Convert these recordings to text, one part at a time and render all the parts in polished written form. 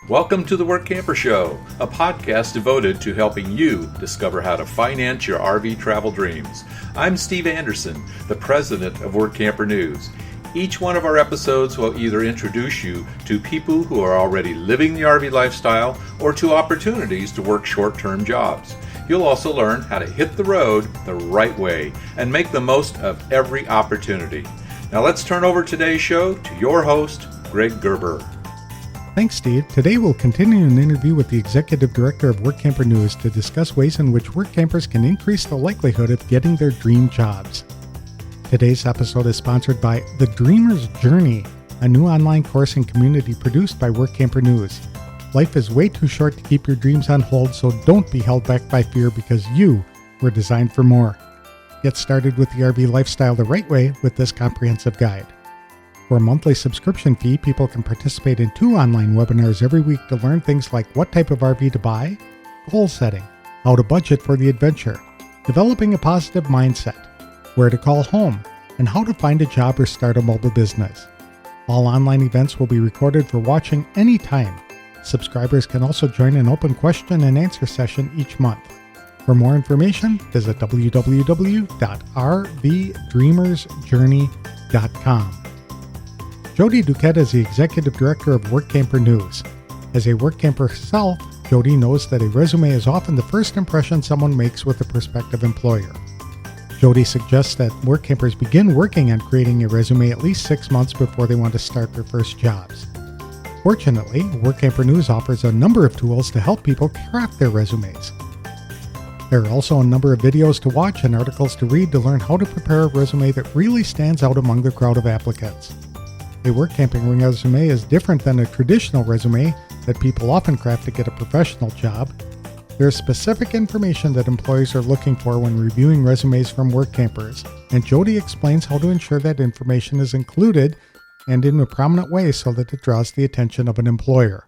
Welcome to the Workamper Show, a podcast devoted to helping you discover how to finance your RV travel dreams. I'm Steve Anderson, the president of Workamper News. Each one of our episodes will either introduce you to people who are already living the RV lifestyle or to opportunities to work short-term jobs. You'll also learn how to hit the road the right way and make the most of every opportunity. Now let's turn over today's show to your host, Greg Gerber. Thanks, Steve. Today we'll continue an interview with the Executive Director of Workamper News to discuss ways in which workcampers can increase the likelihood of getting their dream jobs. Today's episode is sponsored by The Dreamer's Journey, a new online course and community produced by Workamper News. Life is way too short to keep your dreams on hold, so don't be held back by fear because you were designed for more. Get started with the RV lifestyle the right way with this comprehensive guide. For a monthly subscription fee, people can participate in 2 online webinars every week to learn things like what type of RV to buy, goal setting, how to budget for the adventure, developing a positive mindset, where to call home, and how to find a job or start a mobile business. All online events will be recorded for watching anytime. Subscribers can also join an open question and answer session each month. For more information, visit www.rvdreamersjourney.com. Jody Duquette is the Executive Director of Workamper News. As a Workamper herself, Jody knows that a resume is often the first impression someone makes with a prospective employer. Jody suggests that Workampers begin working on creating a resume at least 6 months before they want to start their first jobs. Fortunately, Workamper News offers a number of tools to help people craft their resumes. There are also a number of videos to watch and articles to read to learn how to prepare a resume that really stands out among the crowd of applicants. A Workamping resume is different than a traditional resume that people often craft to get a professional job. There is specific information that employers are looking for when reviewing resumes from Workampers, and Jody explains how to ensure that information is included and in a prominent way so that it draws the attention of an employer.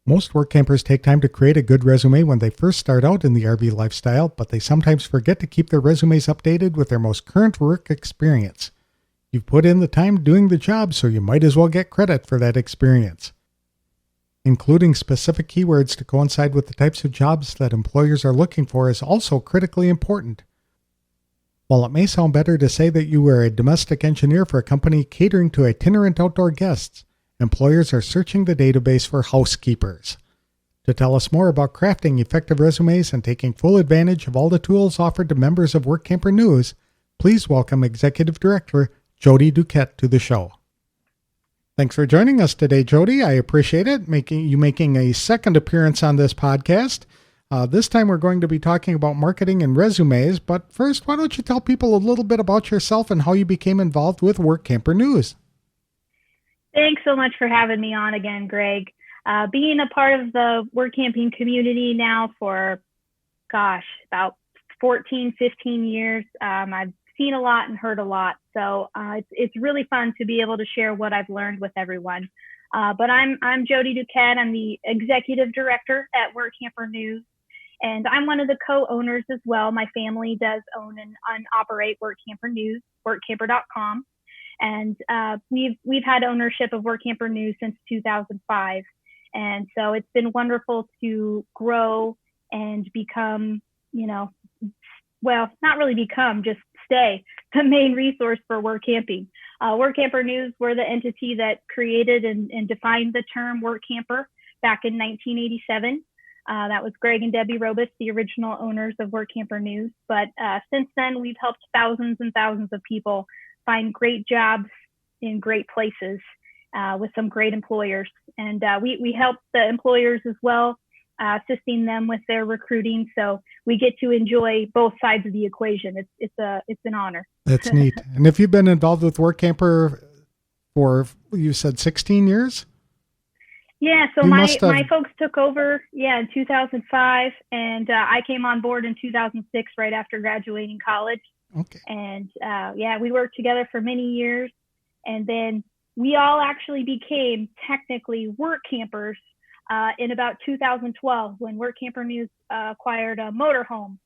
Most Workampers take time to create a good resume when they first start out in the RV lifestyle, but they sometimes forget to keep their resumes updated with their most current work experience. You've put in the time doing the job, so you might as well get credit for that experience. Including specific keywords to coincide with the types of jobs that employers are looking for is also critically important. While it may sound better to say that you were a domestic engineer for a company catering to itinerant outdoor guests, employers are searching the database for housekeepers. To tell us more about crafting effective resumes and taking full advantage of all the tools offered to members of Workamper News, please welcome Executive Director Jody Duquette to the show. Thanks for joining us today, Jody. I appreciate it, making a second appearance on this podcast. This time we're going to be talking about marketing and resumes, but first, why don't you tell people a little bit about yourself and how you became involved with Workamper News? Thanks so much for having me on again, Greg. Being a part of the Workamping community now for, about 14, 15 years, I've seen a lot and heard a lot. So it's really fun to be able to share what I've learned with everyone. But I'm Jody Duquette. I'm the executive director at Workamper News, and I'm one of the co-owners as well. My family does own and operate Workamper News, Workamper.com, and we've had ownership of Workamper News since 2005. And so it's been wonderful to grow and become, not really become, just stay the main resource for Workamping. Workamper News, we're the entity that created and defined the term Workamper back in 1987. That was Greg and Debbie Robus, the original owners of Workamper News. But since then, we've helped thousands and thousands of people find great jobs in great places with some great employers. And we help the employers as well, assisting them with their recruiting. So we get to enjoy both sides of the equation. It's an honor. That's neat. And if you've been involved with Workamper for, you said 16 years? Yeah, so my folks took over, in 2005, and I came on board in 2006 right after graduating college. Okay. And we worked together for many years, and then we all actually became technically Workampers in about 2012 when Workamper News acquired a motorhome.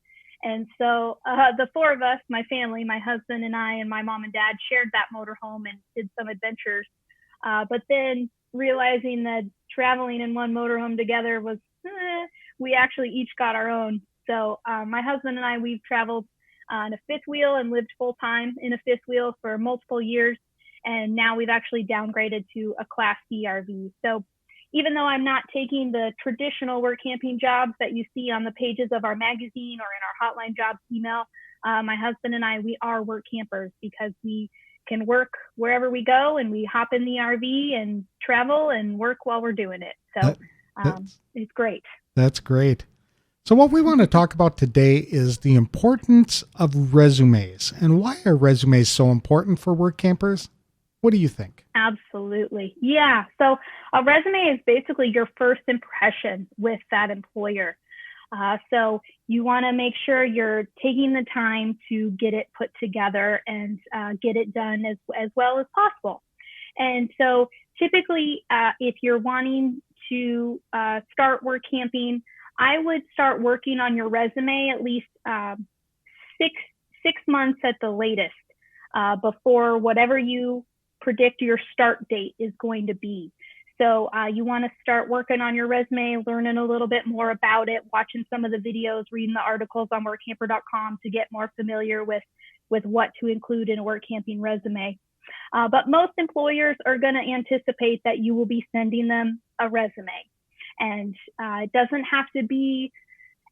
And so the four of us, my family, my husband and I and my mom and dad shared that motorhome and did some adventures. But then realizing that traveling in one motorhome together was, we actually each got our own. So my husband and I, we've traveled on a fifth wheel and lived full time in a fifth wheel for multiple years. And now we've actually downgraded to a Class C RV. So even though I'm not taking the traditional work camping jobs that you see on the pages of our magazine or in our hotline jobs email, my husband and I, we are work campers because we can work wherever we go, and we hop in the RV and travel and work while we're doing it. So it's great. That's great. So what we want to talk about today is the importance of resumes and why are resumes so important for work campers? What do you think? Absolutely. Yeah. So a resume is basically your first impression with that employer. So you want to make sure you're taking the time to get it put together and get it done as well as possible. And so typically, if you're wanting to start work camping, I would start working on your resume at least six months at the latest before whatever you predict your start date is going to be. So you want to start working on your resume, learning a little bit more about it, watching some of the videos, reading the articles on workamper.com to get more familiar with what to include in a work camping resume. But most employers are going to anticipate that you will be sending them a resume. And it doesn't have to be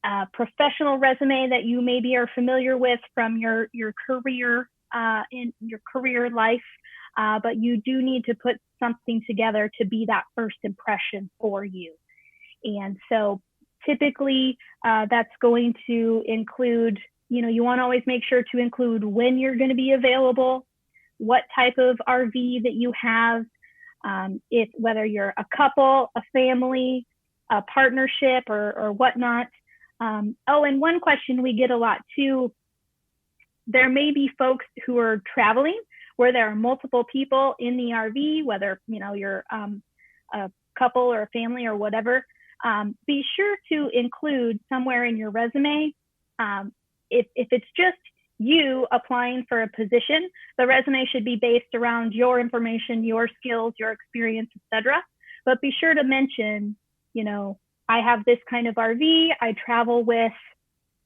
a professional resume that you maybe are familiar with from your career in your career life. But you do need to put something together to be that first impression for you. And so typically that's going to include, you want to always make sure to include when you're going to be available, what type of RV that you have, whether you're a couple, a family, a partnership or whatnot. And one question we get a lot too, there may be folks who are traveling where there are multiple people in the RV, whether you're a couple or a family or whatever. Be sure to include somewhere in your resume. If it's just you applying for a position, the resume should be based around your information, your skills, your experience, etc. But be sure to mention, I have this kind of RV, I travel with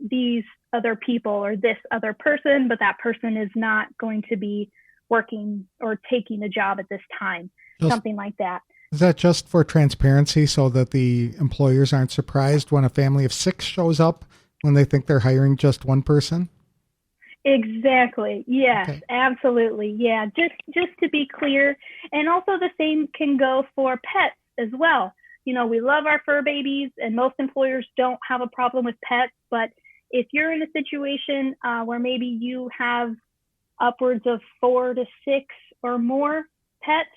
these other people or this other person, but that person is not going to be working or taking a job at this time, something like that. Is that just for transparency so that the employers aren't surprised when a family of 6 shows up when they think they're hiring just one person? Exactly. Yes, okay. Absolutely. Yeah. Just to be clear. And also the same can go for pets as well. We love our fur babies and most employers don't have a problem with pets, but if you're in a situation where maybe you have upwards of 4 to 6 or more pets,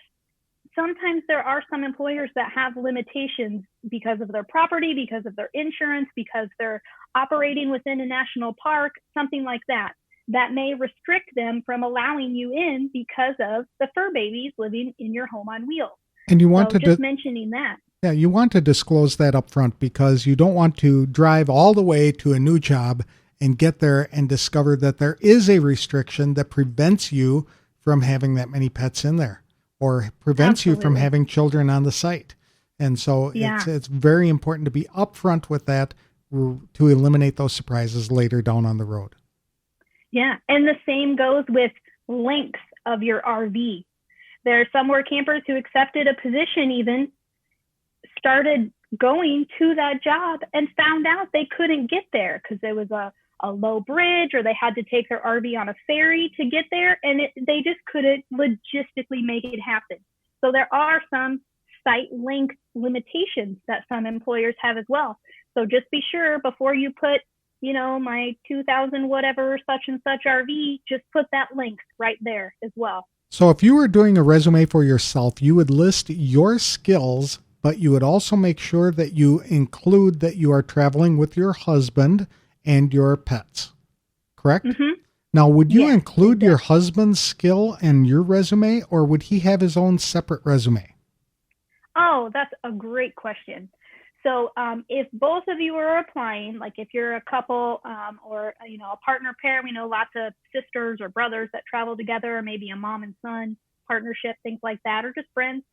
sometimes there are some employers that have limitations because of their property, because of their insurance, because they're operating within a national park, something like that. That may restrict them from allowing you in because of the fur babies living in your home on wheels. And you want just mentioning that. Yeah, you want to disclose that up front because you don't want to drive all the way to a new job and get there and discover that there is a restriction that prevents you from having that many pets in there or prevents you from having children on the site. And so it's very important to be upfront with that to eliminate those surprises later down on the road. Yeah, and the same goes with length of your RV. There are some work campers who accepted a position even, started going to that job and found out they couldn't get there because there was a low bridge or they had to take their RV on a ferry to get there and they just couldn't logistically make it happen. So there are some site length limitations that some employers have as well. So just be sure before you put, my 2000 whatever such and such RV, just put that length right there as well. So if you were doing a resume for yourself, you would list your skills, but you would also make sure that you include that you are traveling with your husband and your pets, correct? Mm-hmm. Now, would you include your husband's skill in your resume, or would he have his own separate resume? Oh, that's a great question. So if both of you are applying, like if you're a couple or, a partner pair, we know lots of sisters or brothers that travel together, or maybe a mom and son partnership, things like that, or just friends.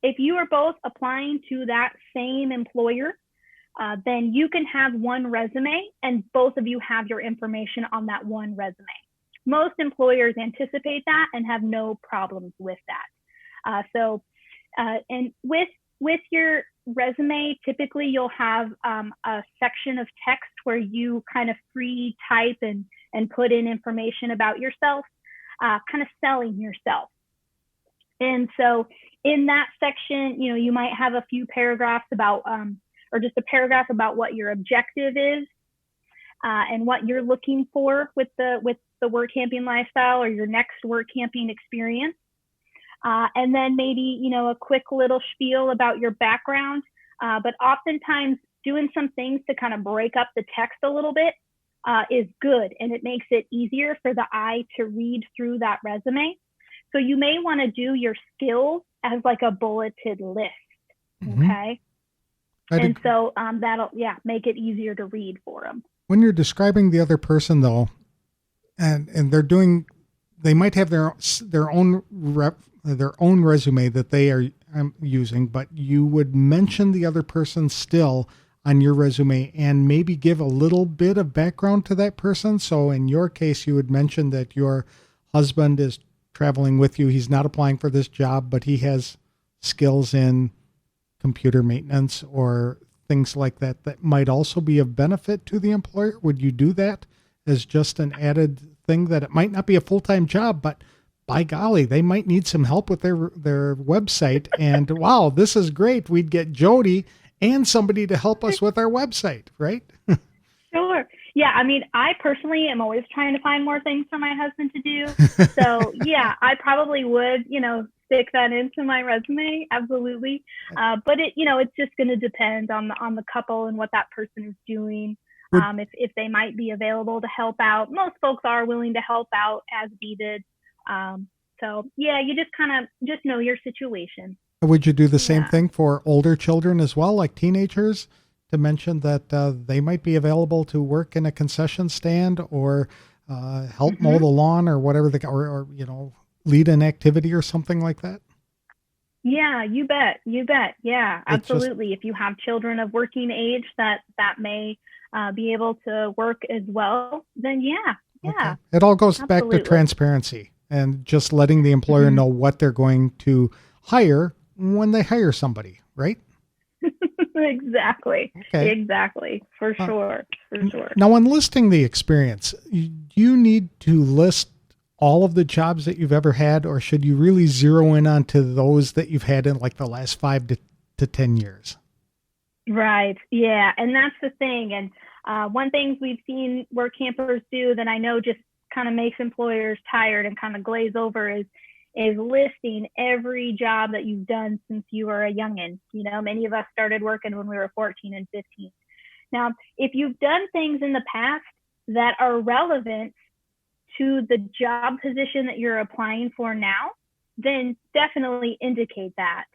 if you are both applying to that same employer, then you can have one resume and both of you have your information on that one resume. Most employers anticipate that and have no problems with that. And with your resume, typically you'll have a section of text where you kind of free type and put in information about yourself, kind of selling yourself. And so in that section, you might have a few paragraphs about, or just a paragraph about what your objective is and what you're looking for with the Workamping lifestyle or your next Workamping experience. And then maybe, a quick little spiel about your background. But oftentimes doing some things to kind of break up the text a little bit is good. And it makes it easier for the eye to read through that resume. So you may want to do your skills as like a bulleted list. Okay. And so that'll, make it easier to read for them. When you're describing the other person though, and they might have their own resume that they are using, but you would mention the other person still on your resume and maybe give a little bit of background to that person. So in your case, you would mention that your husband is traveling with you. He's not applying for this job, but he has skills in computer maintenance or things like that might also be of benefit to the employer. Would you do that as just an added thing, that it might not be a full-time job, but by golly, they might need some help with their website, and wow, this is great. We'd get Jody and somebody to help us with our website, right? Sure. Yeah, I mean, I personally am always trying to find more things for my husband to do. So yeah, I probably would, stick that into my resume. Absolutely. But it's just going to depend on the couple and what that person is doing. If they might be available to help out. Most folks are willing to help out as needed. So yeah, you just kind of just know your situation. Would you do the same thing for older children as well, like teenagers, to mention that they might be available to work in a concession stand or help mow the lawn or whatever, or lead an activity or something like that? Yeah, you bet. Yeah, absolutely. If you have children of working age that may be able to work as well, then yeah. Okay. It all goes back to transparency and just letting the employer know what they're going to hire when they hire somebody, right? Exactly. Okay. Exactly. For sure. Now, when listing the experience, you need to list all of the jobs that you've ever had, or should you really zero in onto those that you've had in like the last 5 to 10 years? Right. Yeah. And that's the thing. And one thing we've seen Workampers do that I know just kind of makes employers tired and kind of glaze over is listing every job that you've done since you were a youngin'. Many of us started working when we were 14 and 15. Now, if you've done things in the past that are relevant to the job position that you're applying for now, then definitely indicate that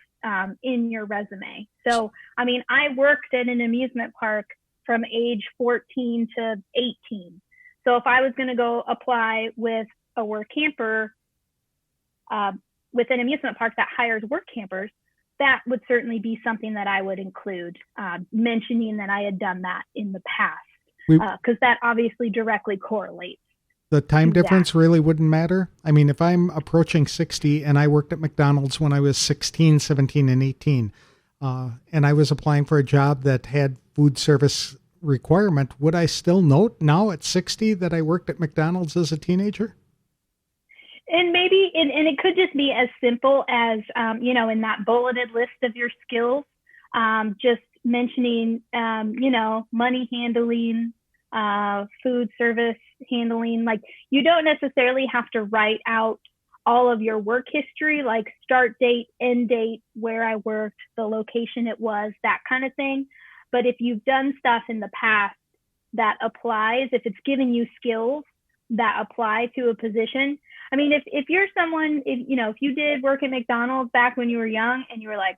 in your resume. So, I mean, I worked at an amusement park from age 14 to 18. So if I was going to go apply with a Workamper, with an amusement park that hires Workampers, that would certainly be something that I would include, mentioning that I had done that in the past, because that obviously directly correlates. The time difference really wouldn't matter. I mean, if I'm approaching 60 and I worked at McDonald's when I was 16, 17, and 18, and I was applying for a job that had food service requirement, would I still note now at 60 that I worked at McDonald's as a teenager? And maybe, and it could just be as simple as, in that bulleted list of your skills, just mentioning, money handling, food service handling. Like, you don't necessarily have to write out all of your work history, like start date, end date, where I worked, the location it was, that kind of thing. But if you've done stuff in the past that applies, if it's giving you skills that apply to a position. I mean, if you're someone, if you did work at McDonald's back when you were young and you were like,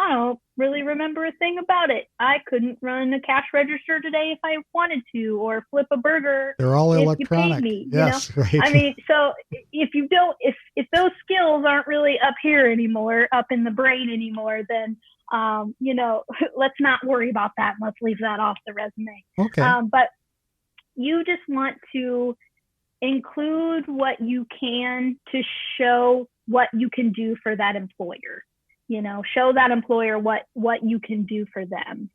I don't really remember a thing about it. I couldn't run a cash register today if I wanted to, or flip a burger They're all if you paid electronic. me. Yes, right. I mean, so if you don't, if those skills aren't really up here anymore, up in the brain anymore, then, let's not worry about that and let's leave that off the resume. Okay. But you just want to include what you can to show what you can do for that employer. Show that employer what you can do for them.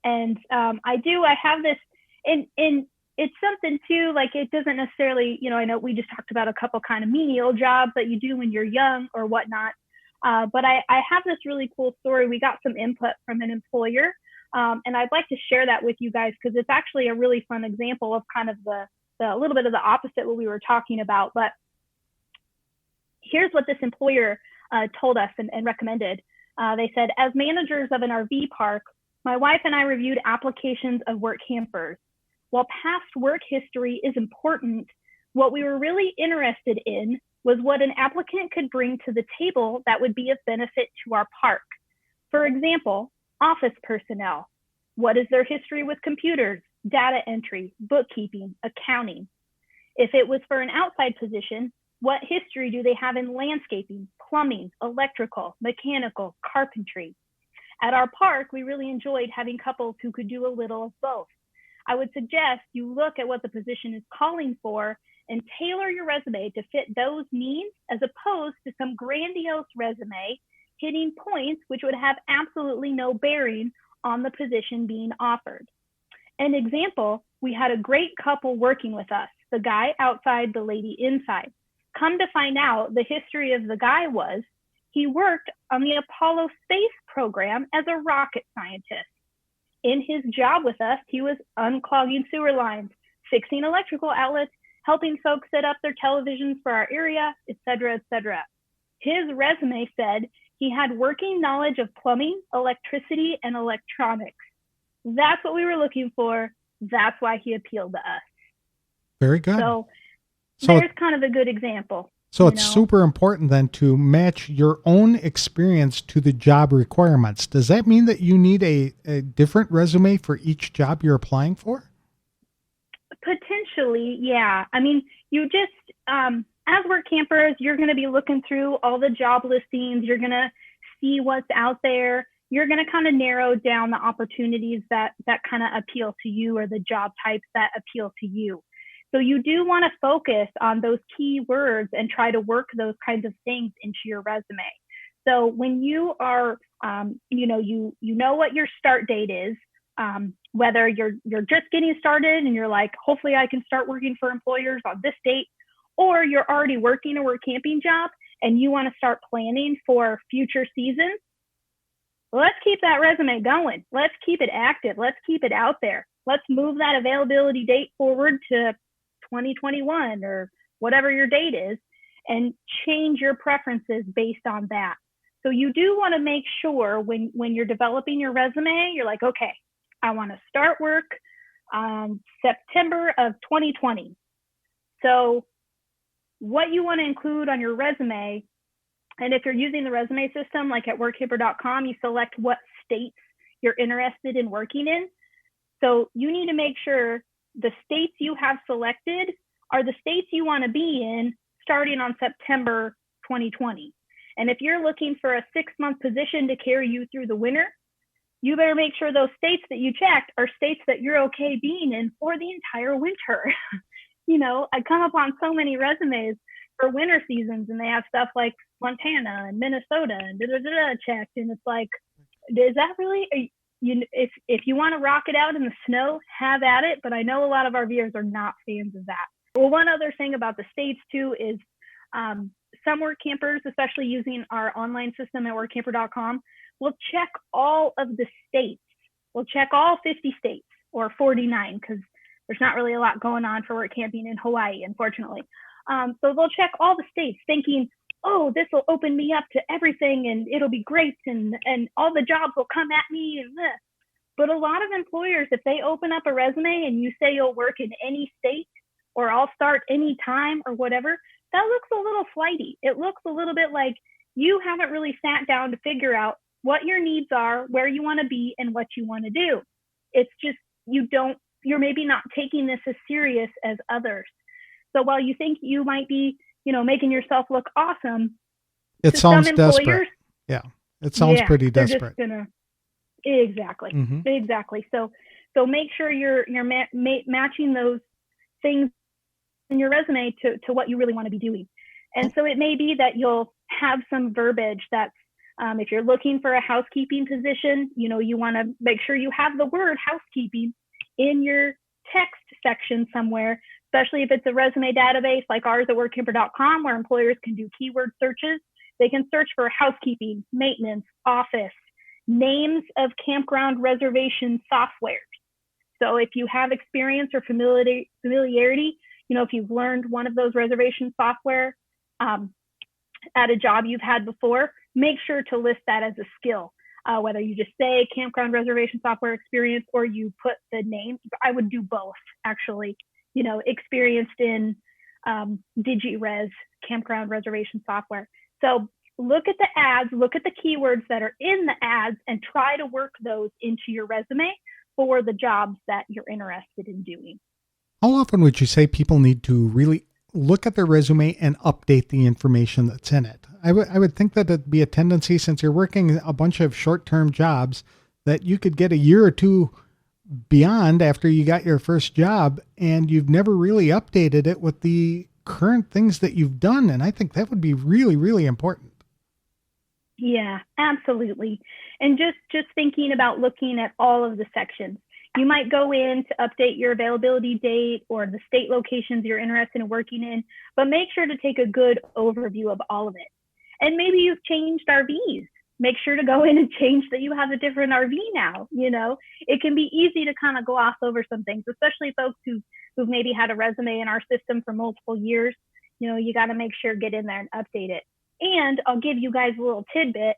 And I have this, and it's something too, like it doesn't necessarily, I know we just talked about a couple kind of menial jobs that you do when you're young or whatnot. But I have this really cool story. We got some input from an employer, and I'd like to share that with you guys because it's actually a really fun example of kind of the little bit of the opposite what we were talking about. But here's what this employer told us and recommended. They said, as managers of an RV park, my wife and I reviewed applications of Workampers. While past work history is important, what we were really interested in was what an applicant could bring to the table that would be of benefit to our park. For example, office personnel. What is their history with computers, data entry, bookkeeping, accounting? If it was for an outside position, what history do they have in landscaping, plumbing, electrical, mechanical, carpentry? At our park, we really enjoyed having couples who could do a little of both. I would suggest you look at what the position is calling for and tailor your resume to fit those needs as opposed to some grandiose resume hitting points which would have absolutely no bearing on the position being offered. An example, we had a great couple working with us, the guy outside, the lady inside. Come to find out, the history of the guy was he worked on the Apollo space program as a rocket scientist. In his job with us, he was unclogging sewer lines, fixing electrical outlets, helping folks set up their televisions for our area, etc., etc. His resume said he had working knowledge of plumbing, electricity, and electronics. That's what we were looking for. That's why he appealed to us. Very good. So there's kind of a good example. So it's super important then to match your own experience to the job requirements. Does that mean that you need a different resume for each job you're applying for? Potentially, yeah. I mean, you just, as Workampers, you're going to be looking through all the job listings. You're going to see what's out there. You're going to kind of narrow down the opportunities that kind of appeal to you or the job types that appeal to you. So you do want to focus on those key words and try to work those kinds of things into your resume. So when you are, you know what your start date is, whether you're just getting started and you're like, hopefully I can start working for employers on this date, or you're already working a Workamping job and you want to start planning for future seasons, let's keep that resume going. Let's keep it active. Let's keep it out there. Let's move that availability date forward to 2021 or whatever your date is and change your preferences based on that. So you do want to make sure when you're developing your resume, you're like, okay, I want to start work on September of 2020. So what you want to include on your resume, and if you're using the resume system, like at workamper.com, you select what states you're interested in working in. So you need to make sure the states you have selected are the states you want to be in starting on September 2020. And if you're looking for a 6-month position to carry you through the winter, you better make sure those states that you checked are states that you're okay being in for the entire winter. I come upon so many resumes for winter seasons and they have stuff like Montana and Minnesota and checked. And it's like, is that really, if you want to rock it out in the snow, have at it. But I know a lot of RVers are not fans of that. Well, one other thing about the states too is some Workampers, especially using our online system at workamper.com, will check all of the states. We'll check all 50 states or 49 because there's not really a lot going on for Workamping in Hawaii, unfortunately. So they'll check all the states thinking, oh, this will open me up to everything and it'll be great and all the jobs will come at me. But a lot of employers, if they open up a resume and you say you'll work in any state or I'll start any time or whatever, that looks a little flighty. It looks a little bit like you haven't really sat down to figure out what your needs are, where you want to be, and what you want to do. It's just, you're maybe not taking this as serious as others. So while you think you might be, making yourself look awesome, it to sounds some employers, desperate. Yeah, it sounds pretty they're desperate. just gonna, exactly, exactly. So make sure you're matching those things in your resume to what you really want to be doing. And so it may be that you'll have some verbiage that's, if you're looking for a housekeeping position, you want to make sure you have the word housekeeping in your text section somewhere, especially if it's a resume database like ours at workamper.com, where employers can do keyword searches. They can search for housekeeping, maintenance, office, names of campground reservation software. So if you have experience or familiarity, if you've learned one of those reservation software at a job you've had before, make sure to list that as a skill. Whether you just say campground reservation software experience or you put the name. I would do both, actually. Experienced in DigiRes, campground reservation software. So look at the ads, look at the keywords that are in the ads, and try to work those into your resume for the jobs that you're interested in doing. How often would you say people need to really look at their resume and update the information that's in it? I would think that it'd be a tendency, since you're working a bunch of short-term jobs, that you could get a year or two beyond after you got your first job and you've never really updated it with the current things that you've done. And I think that would be really, really important. Yeah, absolutely. And just thinking about looking at all of the sections. You might go in to update your availability date or the state locations you're interested in working in, but make sure to take a good overview of all of it. And maybe you've changed RVs. Make sure to go in and change that you have a different RV now. It can be easy to kind of gloss over some things, especially folks who've maybe had a resume in our system for multiple years. You got to make sure, get in there and update it. And I'll give you guys a little tidbit.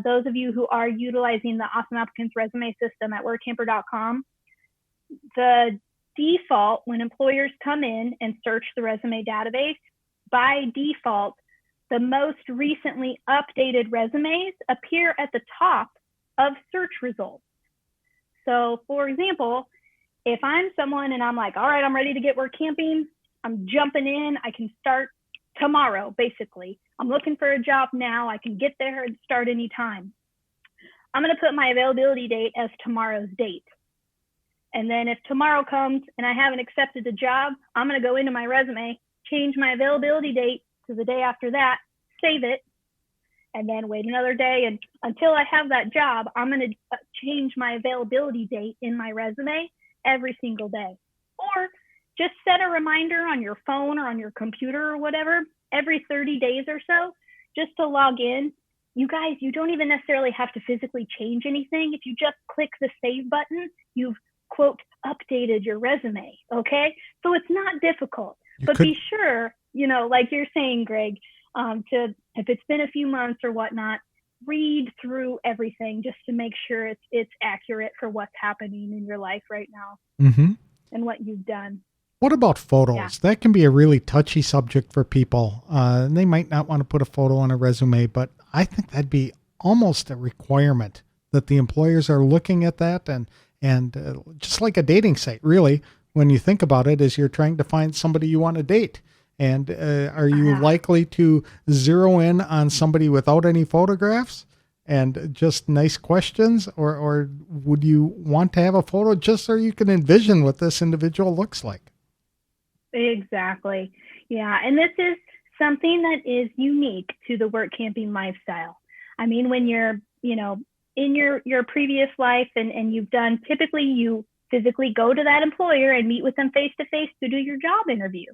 Those of you who are utilizing the Awesome Applicants resume system at workamper.com, the default, when employers come in and search the resume database, by default, the most recently updated resumes appear at the top of search results. So for example, if I'm someone and I'm like, all right, I'm ready to get work camping, I'm jumping in, I can start tomorrow, basically. I'm looking for a job now, I can get there and start anytime. I'm gonna put my availability date as tomorrow's date. And then if tomorrow comes and I haven't accepted the job, I'm gonna go into my resume, change my availability date to the day after that, save it, and then wait another day. And until I have that job, I'm going to change my availability date in my resume every single day. Or just set a reminder on your phone or on your computer or whatever, every 30 days or so, just to log in. You guys, you don't even necessarily have to physically change anything. If you just click the save button, you've, quote, updated your resume, okay? So it's not difficult. Be sure, like you're saying, Greg, if it's been a few months or whatnot, read through everything just to make sure it's accurate for what's happening in your life right now and what you've done. What about photos? Yeah. That can be a really touchy subject for people. They might not want to put a photo on a resume, but I think that'd be almost a requirement that the employers are looking at that. And just like a dating site, really, when you think about it, is you're trying to find somebody you want to date. And are you likely to zero in on somebody without any photographs and just nice questions? Or would you want to have a photo just so you can envision what this individual looks like? Exactly. Yeah. And this is something that is unique to the work camping lifestyle. I mean, when you're, in your previous life and you've done, typically you physically go to that employer and meet with them face to face to do your job interview.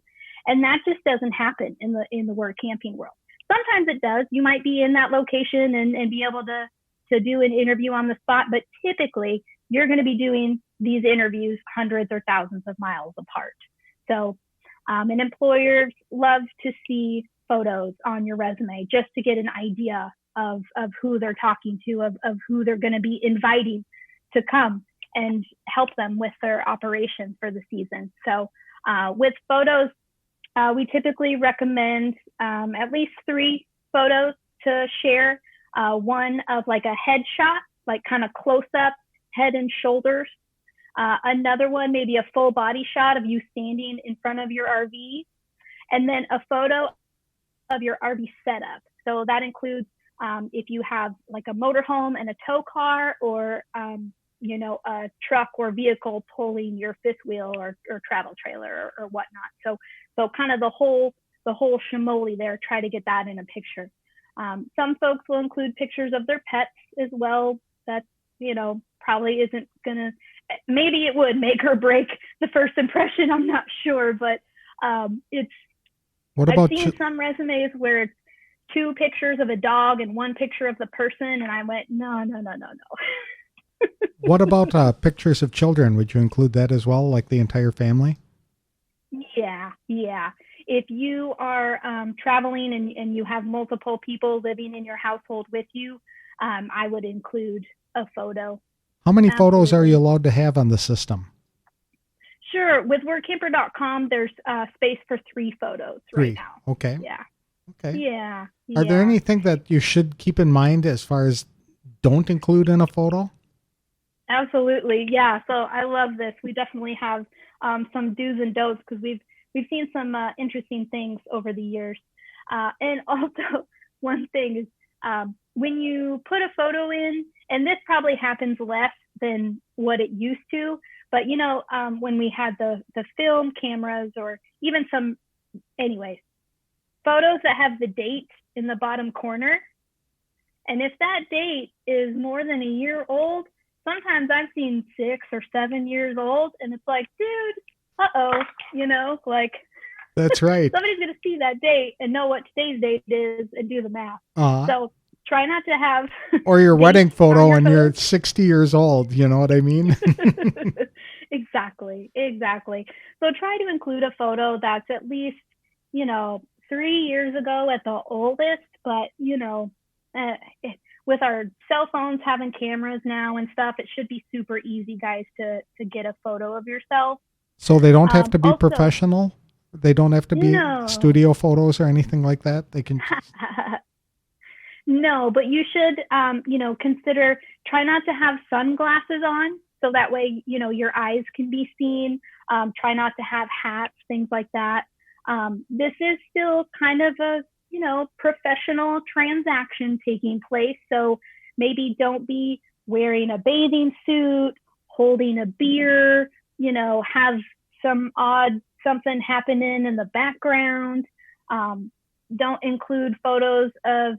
And that just doesn't happen in the work camping world. Sometimes it does. You might be in that location and be able to do an interview on the spot, but typically you're going to be doing these interviews hundreds or thousands of miles apart. So an employer loves to see photos on your resume just to get an idea of who they're talking to, of who they're going to be inviting to come and help them with their operations for the season. So with photos, we typically recommend at least 3 photos to share. one of like a headshot, like kind of close up, head and shoulders. Another one, maybe a full body shot of you standing in front of your RV, and then a photo of your RV setup. So that includes if you have like a motorhome and a tow car, or a truck or vehicle pulling your fifth wheel or travel trailer or whatnot. So kind of the whole shimoli there. Try to get that in a picture. Some folks will include pictures of their pets as well. That probably isn't gonna. Maybe it would make or break the first impression. I'm not sure, but it's. What about I've seen some resumes where it's 2 pictures of a dog and 1 picture of the person, and I went, no. What about pictures of children? Would you include that as well, like the entire family? Yeah. If you are traveling and you have multiple people living in your household with you, I would include a photo. How many photos are you allowed to have on the system? Sure. With workamper.com, there's space for 3 photos right now. Okay. Yeah. Okay. Yeah. Are there anything that you should keep in mind as far as don't include in a photo? Absolutely. Yeah. So I love this. We definitely have some do's and don'ts because we've seen some interesting things over the years. And also one thing is when you put a photo in, and this probably happens less than what it used to, but when we had the film cameras or even photos that have the date in the bottom corner. And if that date is more than a year old, sometimes I've seen 6 or 7 years old, and it's like, dude, like that's right. Somebody's going to see that date and know what today's date is and do the math. So try not to have. Or your wedding photo and you're 60 years old. You know what I mean? Exactly. So try to include a photo that's at least, 3 years ago at the oldest, but, with our cell phones having cameras now and stuff, it should be super easy, guys, to get a photo of yourself. So they don't have to be professional? They don't have to be studio photos or anything like that? They can just... No, but you should, consider, try not to have sunglasses on. So that way, your eyes can be seen. Try not to have hats, things like that. This is still kind of a, professional transaction taking place. So maybe don't be wearing a bathing suit, holding a beer, have some odd something happening in the background. Don't include photos of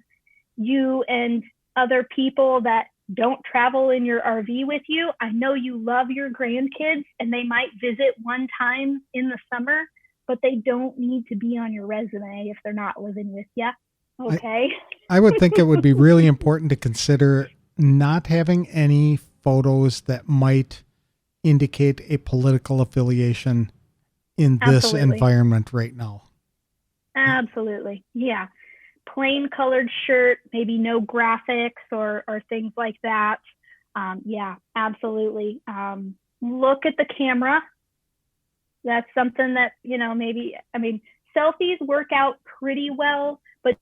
you and other people that don't travel in your RV with you. I know you love your grandkids and they might visit one time in the summer, but they don't need to be on your resume if they're not living with you. Okay. I would think it would be really important to consider not having any photos that might indicate a political affiliation in this environment right now. Absolutely. Yeah. Plain colored shirt, maybe no graphics or things like that. Yeah, absolutely. Look at the camera. That's something that, selfies work out pretty well, but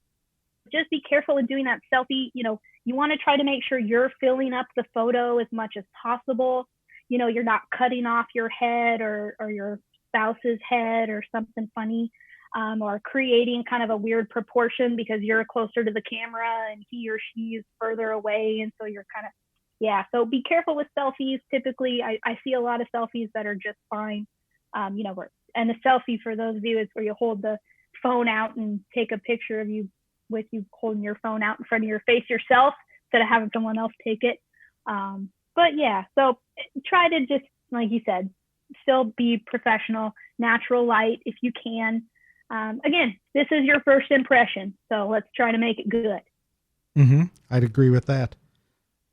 just be careful in doing that selfie. You want to try to make sure you're filling up the photo as much as possible. You're not cutting off your head or your spouse's head or something funny, or creating kind of a weird proportion because you're closer to the camera and he or she is further away. And so you're kind of, so be careful with selfies. Typically, I see a lot of selfies that are just fine. And a selfie, for those of you, is where you hold the phone out and take a picture of you with you holding your phone out in front of your face yourself instead of having someone else take it. But yeah, so try to just, like you said, still be professional, natural light if you can. Again, this is your first impression, so let's try to make it good. I'd agree with that.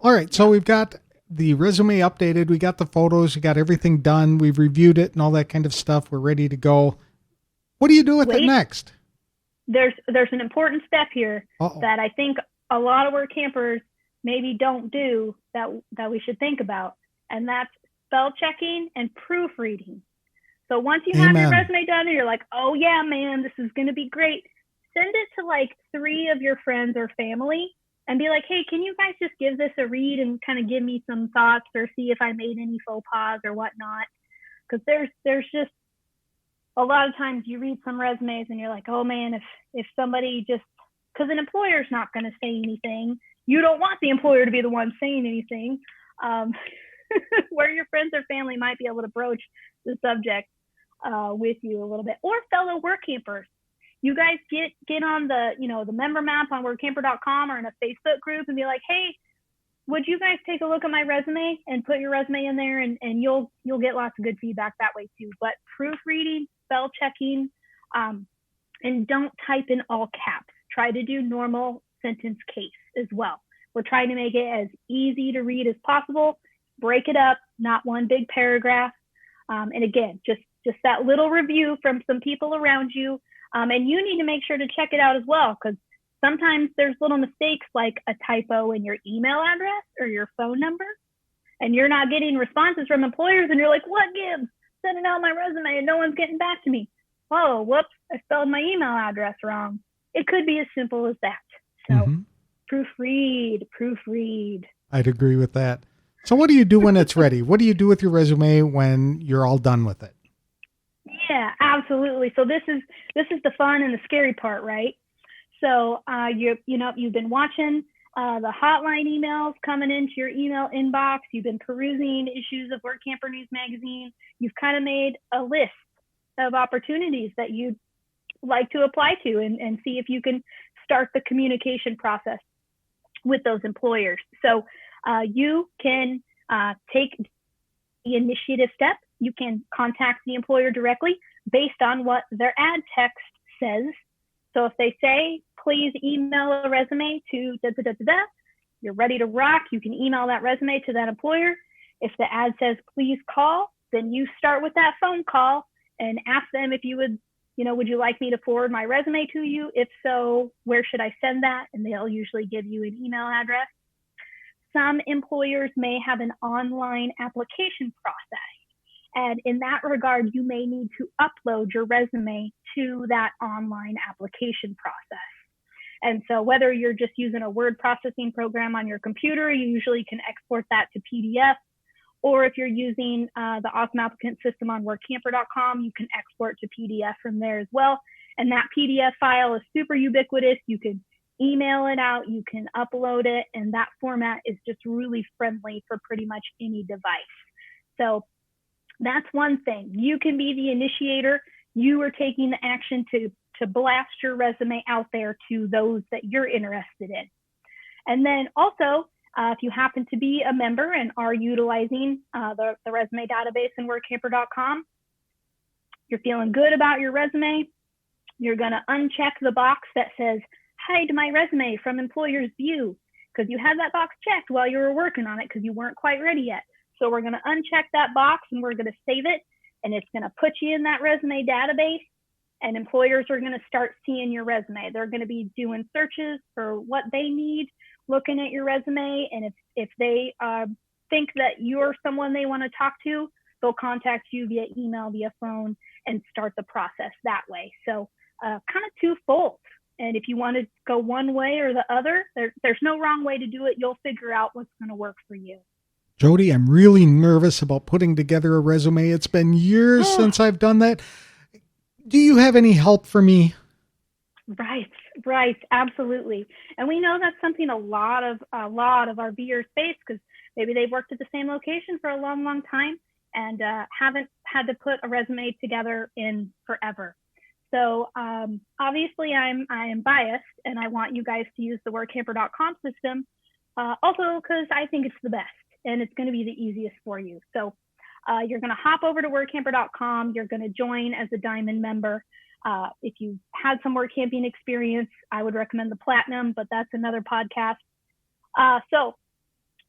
All right, so we've got the resume updated, we got the photos, we got everything done, we've reviewed it and all that kind of stuff. We're ready to go. What do you do with it next? There's an important step here that I think a lot of Workampers maybe don't do that we should think about, and that's spell checking and proofreading. So once you have your resume done and you're like, oh yeah, man, this is going to be great, send it to like 3 of your friends or family and be like, hey, can you guys just give this a read and kind of give me some thoughts or see if I made any faux pas or whatnot? Because there's just a lot of times you read some resumes and you're like, oh man, if somebody just, because an employer's not going to say anything. You don't want the employer to be the one saying anything. Where your friends or family might be able to broach the subject with you a little bit, or fellow Workampers. You guys get on the member map on Workamper.com or in a Facebook group and be like, hey, would you guys take a look at my resume and put your resume in there, and you'll get lots of good feedback that way too. But proofreading, spell checking, and don't type in all caps. Try to do normal sentence case as well. We're trying to make it as easy to read as possible. Break it up, not one big paragraph. And again, just that little review from some people around you. And you need to make sure to check it out as well, because sometimes there's little mistakes like a typo in your email address or your phone number, and you're not getting responses from employers, and you're like, what gives? Sending out my resume and no one's getting back to me. Oh, whoops, I spelled my email address wrong. It could be as simple as that. So proofread. I'd agree with that. So what do you do when it's ready? What do you do with your resume when you're all done with it? Yeah, absolutely. So this is the fun and the scary part, right? So you've been watching the hotline emails coming into your email inbox. You've been perusing issues of Workamper News Magazine. You've kind of made a list of opportunities that you'd like to apply to and see if you can start the communication process with those employers. So you can take the initiative step. You can contact the employer directly based on what their ad text says. So if they say, please email a resume to you're ready to rock. You can email that resume to that employer. If the ad says, please call, then you start with that phone call and ask them if you would you like me to forward my resume to you? If so, where should I send that? And they'll usually give you an email address. Some employers may have an online application process. And in that regard, you may need to upload your resume to that online application process. And so whether you're just using a word processing program on your computer, you usually can export that to PDF. Or if you're using the Awesome Applicant system on Workamper.com, you can export to PDF from there as well. And that PDF file is super ubiquitous. You can email it out, you can upload it, and that format is just really friendly for pretty much any device. So that's one thing. You can be the initiator. You are taking the action to blast your resume out there to those that you're interested in. And then also, if you happen to be a member and are utilizing the resume database in Workamper.com, you're feeling good about your resume, you're going to uncheck the box that says, hide my resume from employer's view, because you had that box checked while you were working on it because you weren't quite ready yet. So we're going to uncheck that box and we're going to save it, and it's going to put you in that resume database, and employers are going to start seeing your resume. They're going to be doing searches for what they need, looking at your resume, and if they think that you're someone they want to talk to, they'll contact you via email, via phone, and start the process that way. So kind of twofold. And if you want to go one way or the other, there's no wrong way to do it. You'll figure out what's going to work for you. Jody, I'm really nervous about putting together a resume. It's been years since I've done that. Do you have any help for me? Right, absolutely. And we know that's something a lot of our viewers face, because maybe they've worked at the same location for a long, long time and haven't had to put a resume together in forever. So obviously I am biased, and I want you guys to use the Workamper.com system, also because I think it's the best and it's going to be the easiest for you. So you're going to hop over to Workamper.com. You're going to join as a Diamond member. If you've had some Workamping experience, I would recommend the Platinum, but that's another podcast. So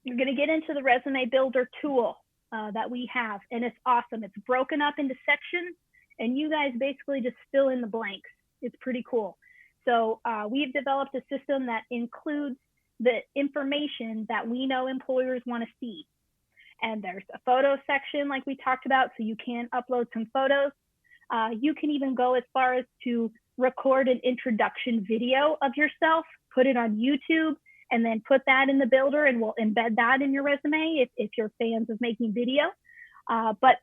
you're going to get into the Resume Builder tool that we have, and it's awesome. It's broken up into sections, and you guys basically just fill in the blanks. It's pretty cool. So we've developed a system that includes the information that we know employers want to see. And there's a photo section like we talked about, so you can upload some photos. You can even go as far as to record an introduction video of yourself, put it on YouTube, and then put that in the builder, and we'll embed that in your resume if you're fans of making video. But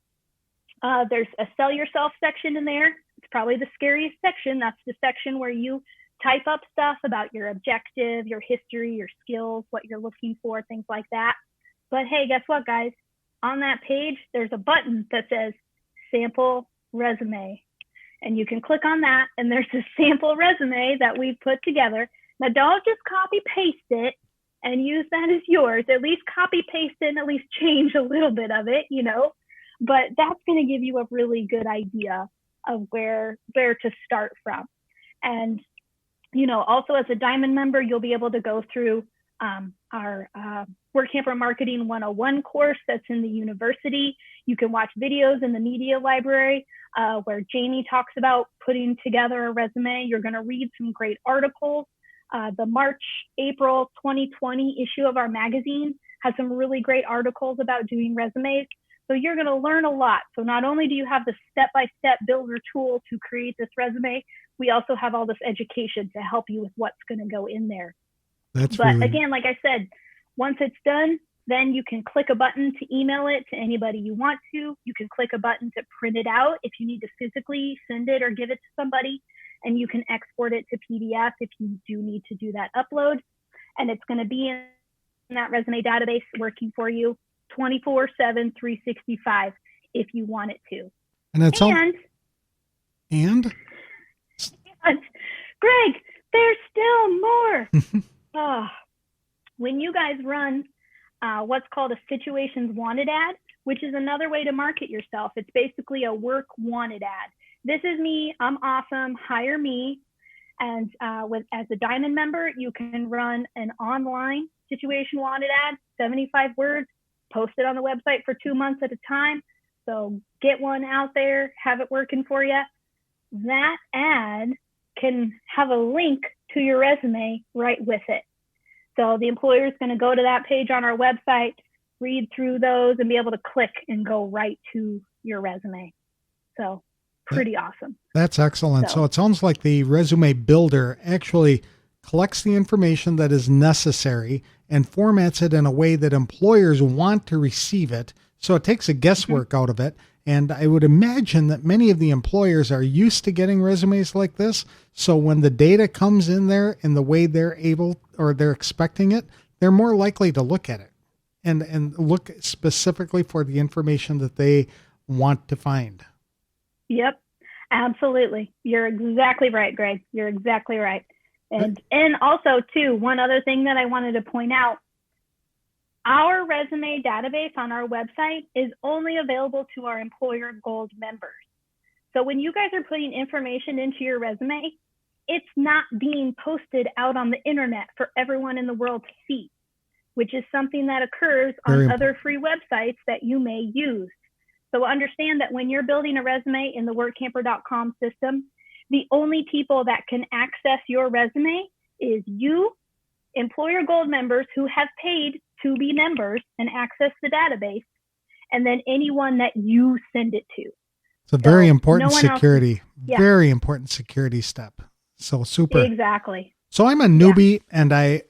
there's a sell yourself section in there. It's probably the scariest section. That's the section where you type up stuff about your objective, your history, your skills, what you're looking for, things like that. But hey, guess what, guys? On that page, there's a button that says sample resume. And you can click on that, and there's a sample resume that we've put together. Now, don't just copy paste it and use that as yours. At least copy paste it and at least change a little bit of it, But that's going to give you a really good idea of where to start from. And, also as a Diamond member, you'll be able to go through our Workamper Marketing 101 course that's in the university. You can watch videos in the media library where Jamie talks about putting together a resume. You're going to read some great articles. The March-April 2020 issue of our magazine has some really great articles about doing resumes. So you're going to learn a lot. So not only do you have the step-by-step builder tool to create this resume, we also have all this education to help you with what's going to go in there. But again, like I said, once it's done, then you can click a button to email it to anybody you want to. You can click a button to print it out if you need to physically send it or give it to somebody. And you can export it to PDF if you do need to do that upload. And it's going to be in that resume database working for you 24/7, 365 if you want it to. And Greg, there's still more. When you guys run what's called a situations wanted ad, which is another way to market yourself. It's basically a work wanted ad. This is me. I'm awesome. Hire me. And as a Diamond member, you can run an online situation wanted ad, 75 words, post it on the website for 2 months at a time. So get one out there, have it working for you. That ad can have a link to your resume right with it. So the employer is going to go to that page on our website, read through those, and be able to click and go right to your resume. So pretty awesome. That's excellent. So it sounds like the resume builder actually collects the information that is necessary and formats it in a way that employers want to receive it. So it takes a guesswork out of it. And I would imagine that many of the employers are used to getting resumes like this. So when the data comes in there in the way they're able or they're expecting it, they're more likely to look at it and look specifically for the information that they want to find. Yep, absolutely. You're exactly right, Greg. You're exactly right. And also, too, one other thing that I wanted to point out, our resume database on our website is only available to our Employer Gold members. So when you guys are putting information into your resume, it's not being posted out on the internet for everyone in the world to see, which is something that occurs on other free websites that you may use. So understand that when you're building a resume in the workamper.com system, the only people that can access your resume is you, Employer Gold members who have paid to be members and access the database, and then anyone that you send it to. It's a very important security, very important security step. So super. Exactly. So I'm a newbie and I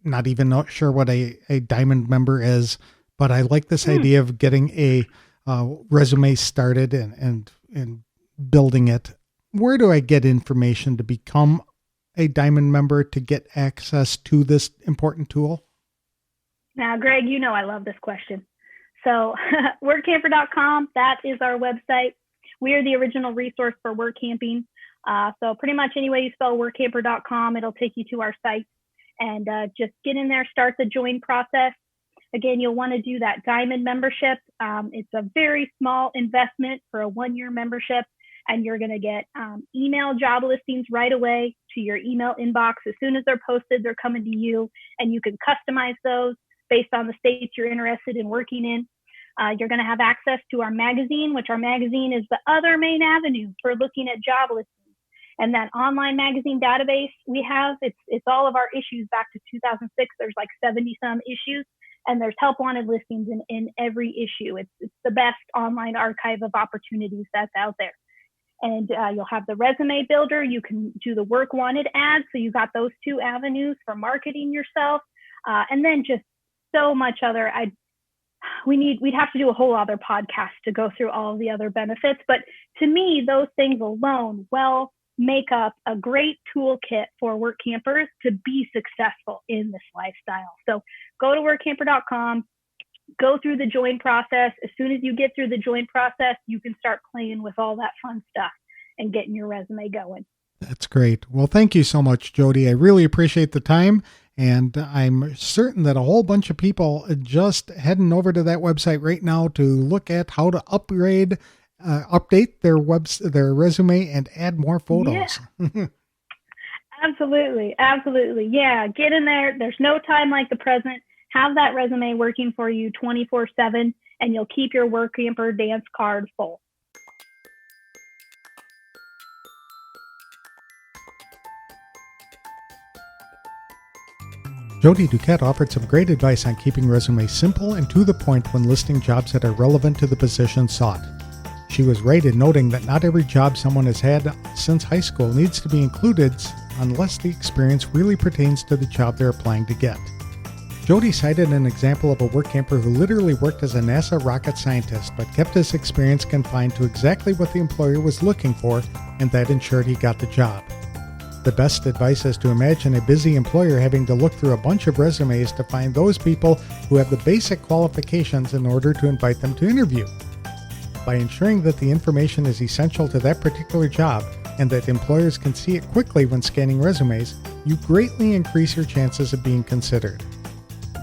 not even sure what a Diamond member is, but I like this idea of getting a resume started and building it. Where do I get information to become a Diamond member to get access to this important tool? Now, Greg, I love this question. So workamper.com, that is our website. We are the original resource for Workamping. So pretty much any way you spell workamper.com, it'll take you to our site. And just get in there, start the join process. Again, you'll want to do that Diamond membership. It's a very small investment for a 1-year membership. And you're going to get email job listings right away to your email inbox. As soon as they're posted, they're coming to you, and you can customize those based on the states you're interested in working in. You're going to have access to our magazine, which our magazine is the other main avenue for looking at job listings. And that online magazine database we have, it's all of our issues back to 2006. There's like 70 some issues, and there's help wanted listings in every issue. It's the best online archive of opportunities that's out there. And you'll have the resume builder. You can do the work wanted ads. So you got those two avenues for marketing yourself. And then just so much other. We'd have to do a whole other podcast to go through all of the other benefits. But to me, those things alone make up a great toolkit for Workampers to be successful in this lifestyle. So go to workamper.com, go through the join process. As soon as you get through the join process, you can start playing with all that fun stuff and getting your resume going. That's great. Well, thank you so much, Jody. I really appreciate the time. And I'm certain that a whole bunch of people are just heading over to that website right now to look at how to update their resume and add more photos. Yeah. Absolutely. Yeah, get in there. There's no time like the present. Have that resume working for you 24/7, and you'll keep your Workamper dance card full. Jody Duquette offered some great advice on keeping resumes simple and to the point when listing jobs that are relevant to the position sought. She was right in noting that not every job someone has had since high school needs to be included unless the experience really pertains to the job they're applying to get. Jody cited an example of a Workamper who literally worked as a NASA rocket scientist but kept his experience confined to exactly what the employer was looking for, and that ensured he got the job. The best advice is to imagine a busy employer having to look through a bunch of resumes to find those people who have the basic qualifications in order to invite them to interview. By ensuring that the information is essential to that particular job and that employers can see it quickly when scanning resumes, you greatly increase your chances of being considered.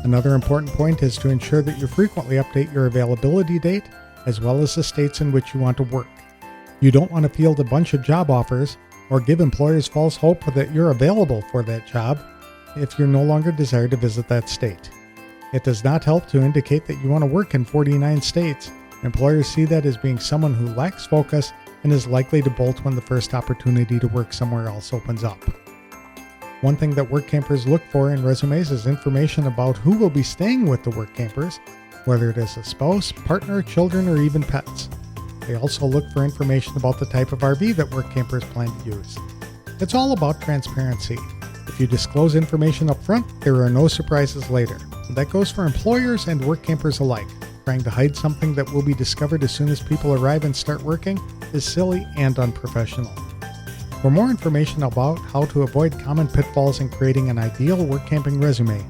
Another important point is to ensure that you frequently update your availability date as well as the states in which you want to work. You don't want to field a bunch of job offers or give employers false hope that you're available for that job if you no longer desire to visit that state. It does not help to indicate that you want to work in 49 states. Employers see that as being someone who lacks focus and is likely to bolt when the first opportunity to work somewhere else opens up. One thing that Workampers look for in resumes is information about who will be staying with the Workampers, whether it is a spouse, partner, children, or even pets. They also look for information about the type of RV that Workampers plan to use. It's all about transparency. If you disclose information up front, there are no surprises later. And that goes for employers and Workampers alike. Trying to hide something that will be discovered as soon as people arrive and start working is silly and unprofessional. For more information about how to avoid common pitfalls in creating an ideal Workamping resume,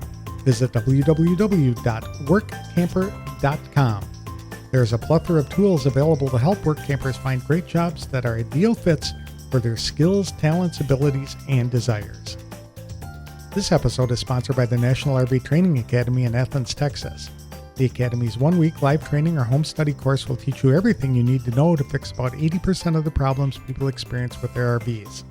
visit www.workamper.com. There's a plethora of tools available to help Workampers find great jobs that are ideal fits for their skills, talents, abilities, and desires. This episode is sponsored by the National RV Training Academy in Athens, Texas. The Academy's one-week live training or home study course will teach you everything you need to know to fix about 80% of the problems people experience with their RVs.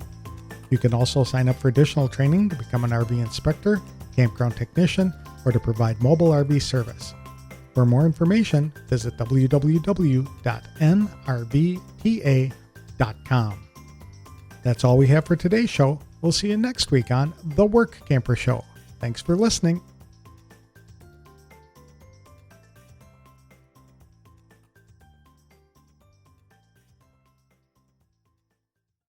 You can also sign up for additional training to become an RV inspector, campground technician, or to provide mobile RV service. For more information, visit www.nrvta.com. That's all we have for today's show. We'll see you next week on The Workamper Show. Thanks for listening.